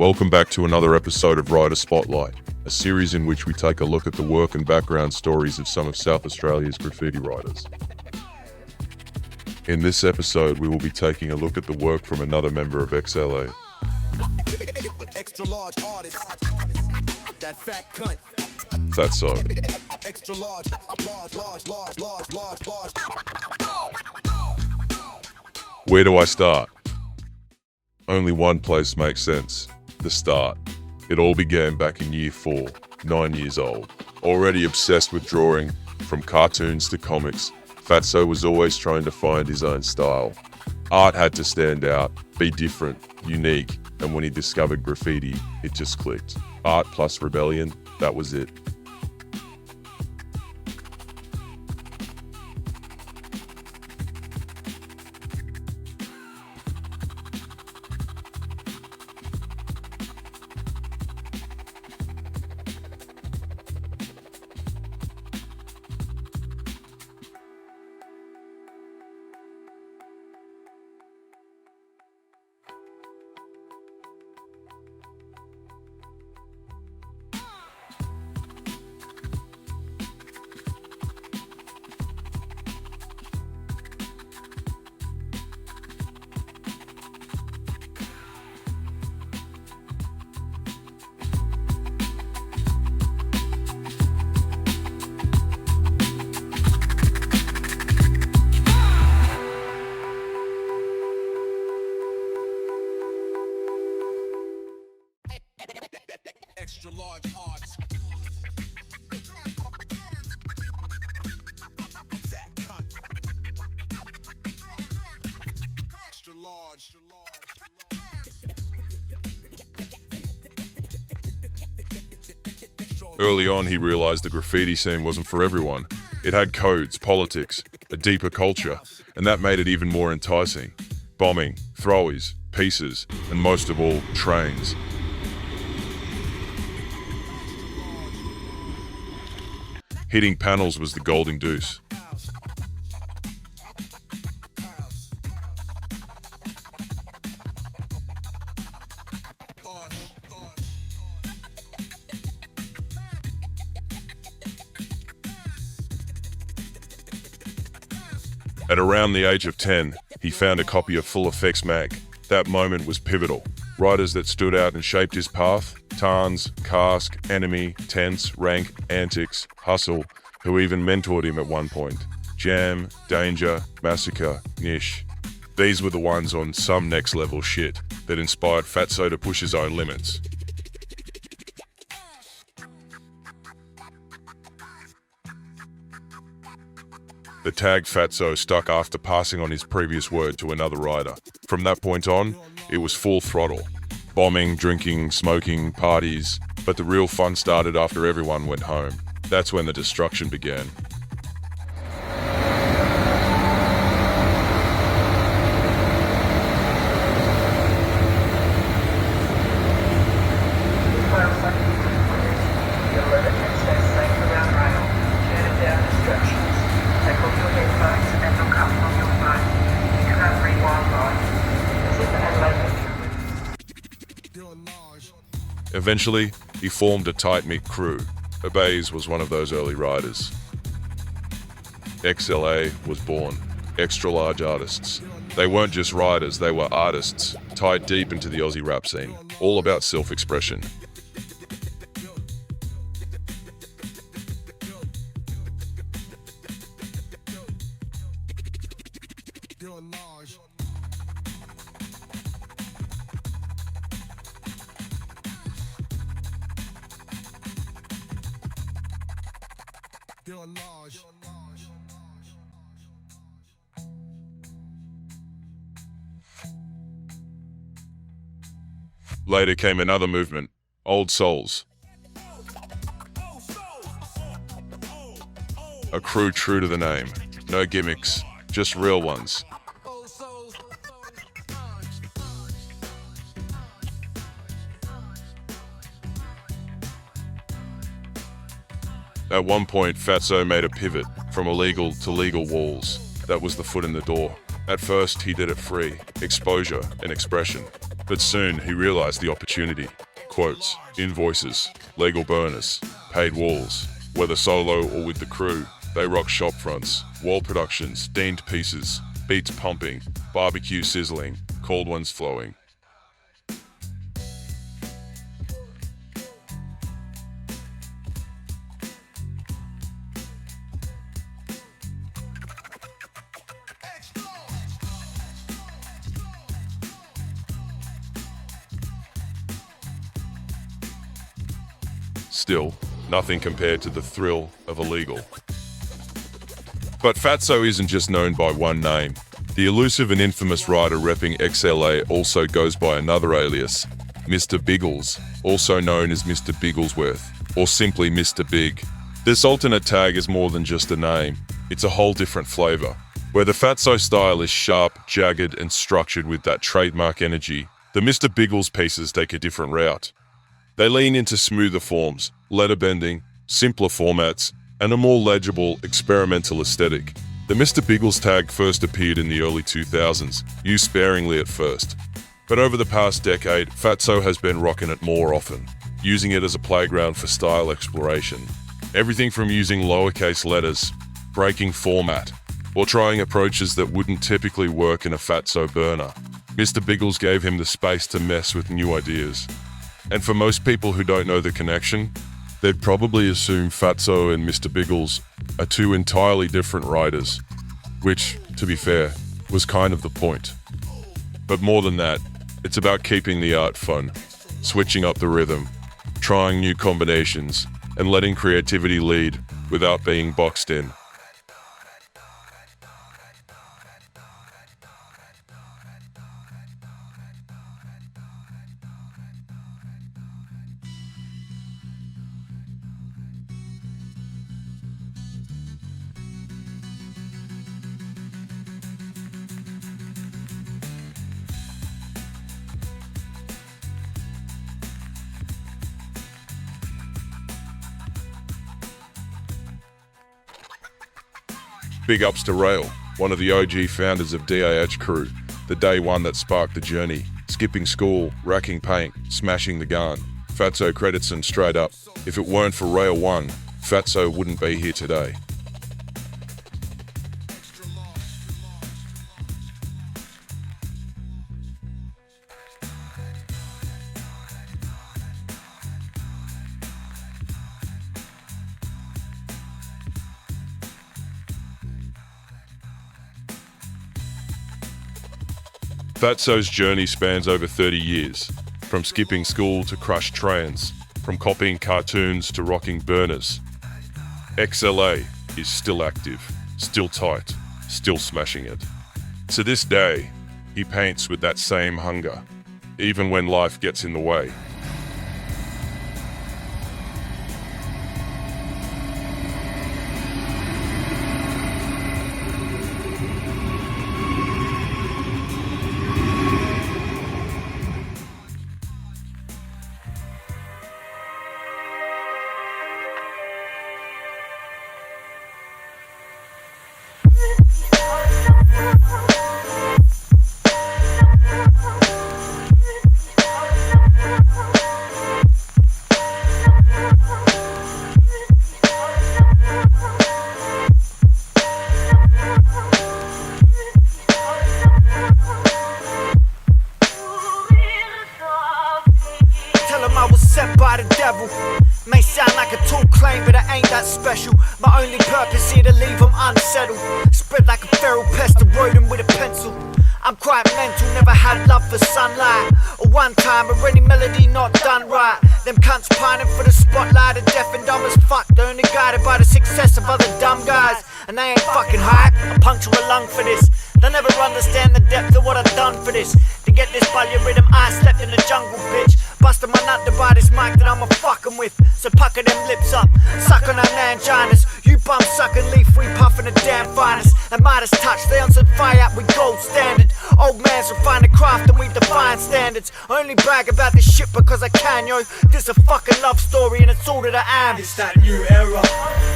Welcome back to another episode of Writer Spotlight, a series in which we take a look at the work and background stories of some of South Australia's graffiti writers. In this episode, we will be taking a look at the work from another member of XLA. Fatso. Where do I start? Only one place makes sense. The start. It all began back in year 4, 9 years old. Already obsessed with drawing, from cartoons to comics, Fatso was always trying to find his own style. Art had to stand out, be different, unique, and when he discovered graffiti, it just clicked. Art plus rebellion, that was it. Extra large hearts. Extra large. Early on, he realized the graffiti scene wasn't for everyone. It had codes, politics, a deeper culture, and that made it even more enticing. Bombing, throwies, pieces, and most of all, trains. Hitting panels was the golden deuce. At around the age of 10, he found a copy of Full Effects mag. That moment was pivotal. Writers that stood out and shaped his path: Tarns, Cask, Enemy, Tense, Rank, Antics, Hustle, who even mentored him at one point. Jam, Danger, Massacre, Niche. These were the ones on some next level shit that inspired Fatso to push his own limits. The tag Fatso stuck after passing on his previous word to another writer. From that point on, it was full throttle. Bombing, drinking, smoking, parties. But the real fun started after everyone went home. That's when the destruction began. Eventually, he formed a tight-knit crew. Obeys was one of those early riders. XLA was born. Extra large artists. They weren't just riders, they were artists, tied deep into the Aussie rap scene, all about self-expression. Later came another movement, Old Souls. A crew true to the name, no gimmicks, just real ones. At one point, Fatso made a pivot from illegal to legal walls. That was the foot in the door. At first, he did it free, exposure and expression. But soon he realized the opportunity. Quotes, invoices, legal burners, paid walls. Whether solo or with the crew, they rock shop fronts, wall productions, deemed pieces, beats pumping, barbecue sizzling, cold ones flowing. Still, nothing compared to the thrill of illegal. But Fatso isn't just known by one name. The elusive and infamous rider repping XLA also goes by another alias, Mr. Bigles, also known as Mr. Bigglesworth, or simply Mr. Big. This alternate tag is more than just a name, it's a whole different flavor. Where the Fatso style is sharp, jagged, and structured with that trademark energy, the Mr. Bigles pieces take a different route. They lean into smoother forms, letter bending, simpler formats, and a more legible, experimental aesthetic. The Mr. Bigles tag first appeared in the early 2000s, used sparingly at first. But over the past decade, Fatso has been rocking it more often, using it as a playground for style exploration. Everything from using lowercase letters, breaking format, or trying approaches that wouldn't typically work in a Fatso burner. Mr. Bigles gave him the space to mess with new ideas. And for most people who don't know the connection, they'd probably assume Fatso and Mr. Bigles are two entirely different riders, which, to be fair, was kind of the point. But more than that, it's about keeping the art fun, switching up the rhythm, trying new combinations, and letting creativity lead without being boxed in. Big ups to Rail, one of the OG founders of DAH Crew, the day one that sparked the journey, skipping school, racking paint, smashing the gun. Fatso credits him straight up. If it weren't for Rail 1, Fatso wouldn't be here today. Fatso's journey spans over 30 years, from skipping school to crushed trains, from copying cartoons to rocking burners. XLA is still active, still tight, still smashing it. To this day, he paints with that same hunger, even when life gets in the way. By the devil, may sound like a tall claim, but it ain't that special. My only purpose here to leave them unsettled. Spread like a feral pest, avoid them with a pencil. I'm quite mental, never had love for sunlight. Or one time, or any melody not done right. Them cunts pining for the spotlight, are deaf and dumb as fuck. They're only guided by the success of other dumb guys. And they ain't fucking hype, I puncture a lung for this. They'll never understand the depth of what I've done for this. To get this bully rhythm, I slept in the jungle, bitch. Busting my nut to buy this mic that I'm a fucking with. So pucker them lips up, suck on them anginas. You bum sucking leaf, we puffing the damn finest. And Midas touch, they on some fire out with gold standard. Old man's refine the craft and we define standards. I only brag about this shit because I can, yo. This a fucking love story and it's all that I am. It's that new era,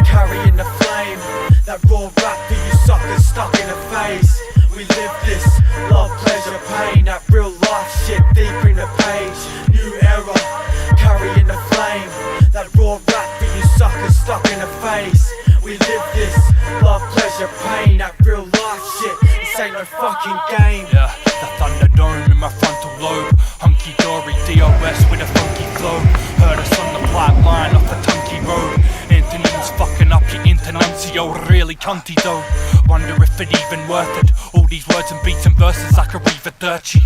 carrying the flame. That raw rap that you suckers stuck in a phase. We live this, love, pleasure, pain. That real life shit deep in the page. New era, carrying the flame. That raw rap for you suckers stuck in the face. We live this, love, pleasure, pain. That real life shit, this ain't no fucking game. Yeah, the Thunderdome in my frontal lobe. Hunky dory, DOS with a funky flow. Heard us on the pipeline off the Tunky Road. Antonyms fucking up your intonuncio, really cunty though. Wonder if it even worth it. All these words and beats and verses like a Reaver Dirty.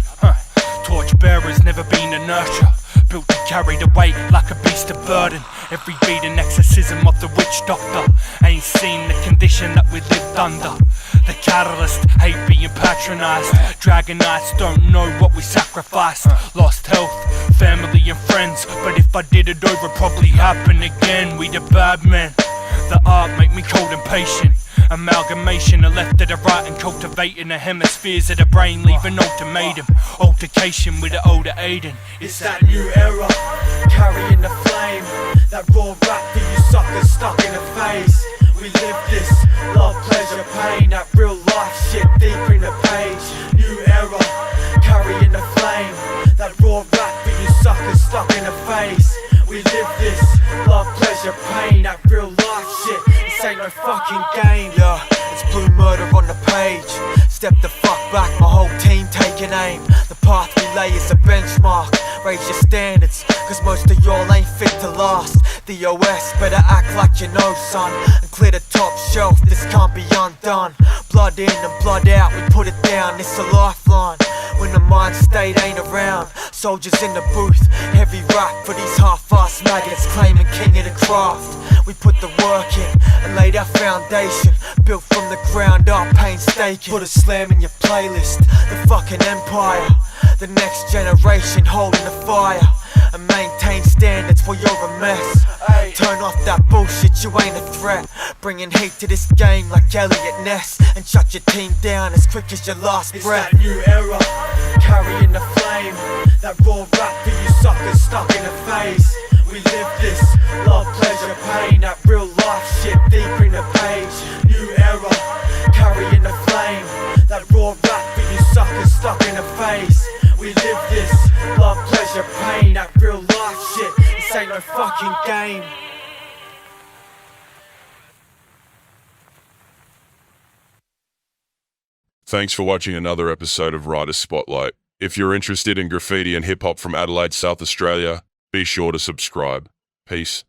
Torch bearers never been a nurture. Built to carry the weight like a beast of burden. Every beat an exorcism of the witch doctor. Ain't seen the condition that we lived under. The catalyst, hate being patronized. Dragonites don't know what we sacrificed. Lost health, family and friends. But if I did it over, probably happen again. We the bad men. The art make me cold and patient. Amalgamation of left to the right and cultivating the hemispheres of the brain, leaving ultimatum. Altercation with the older Aiden. It's that new era, carrying the flame. That raw rap for you suckers stuck in the face. We live this, love, pleasure, pain. That real life shit deep in the page. New era, carrying the flame. That raw rap for you suckers stuck in the face. We live this, love, pleasure, pain. That real life shit, this ain't no fucking game. Yeah, it's blue murder on the page. Step the fuck back, my whole team taking aim. The path we lay is a benchmark. Raise your standards, cause most of y'all ain't fit to last. DOS, better act like you know, son, and clear the top shelf, this can't be undone. Blood in and blood out, we put it down, it's a lifeline. When the mind state ain't around, soldiers in the booth, heavy rap for these half-assed maggots claiming king of the craft. We put the work in and laid our foundation, built from the ground up, painstaking. Put a slam in your playlist, the fucking empire. The next generation holding the fire, and maintain standards for you're a mess. Turn off that bullshit, you ain't a threat. Bringing hate to this game like Elliot Ness, and shut your team down as quick as your last breath. It's that new era, carrying the flame. That raw rap for you suckers stuck in the face. We live this, love, pleasure, pain. That real life shit deep in the page. New era, carrying the flame. That raw rap for you suckers stuck in the face. We live this, love, pleasure, pain. That real life shit, this ain't no fucking game. Thanks for watching another episode of Writer Spotlight. If you're interested in graffiti and hip-hop from Adelaide, South Australia, be sure to subscribe. Peace.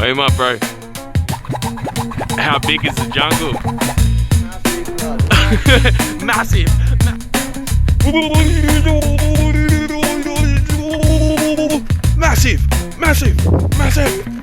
Wait him up, bro. How big is the jungle? Massive. Massive! Massive! Massive!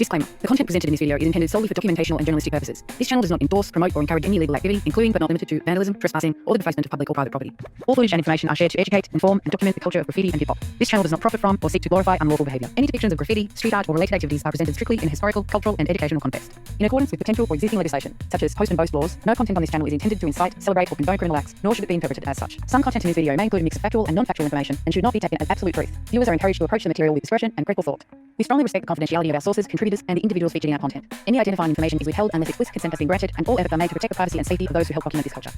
Disclaimer. The content presented in this video is intended solely for documentational and journalistic purposes. This channel does not endorse, promote, or encourage any illegal activity, including but not limited to vandalism, trespassing, or the defacement of public or private property. All footage and information are shared to educate, inform, and document the culture of graffiti and hip-hop. This channel does not profit from or seek to glorify unlawful behaviour. Any depictions of graffiti, street art, or related activities are presented strictly in a historical, cultural, and educational context. In accordance with potential or existing legislation, such as post and boast laws, no content on this channel is intended to incite, celebrate, or condone criminal acts, nor should it be interpreted as such. Some content in this video may include a mix of factual and non-factual information and should not be taken as absolute truth. Viewers are encouraged to approach the material with discretion and critical thought. We strongly respect the confidentiality of our sources, contributors, and the individuals featured in our content. Any identifying information is withheld unless explicit consent has been granted, and all efforts are made to protect the privacy and safety of those who help document this culture.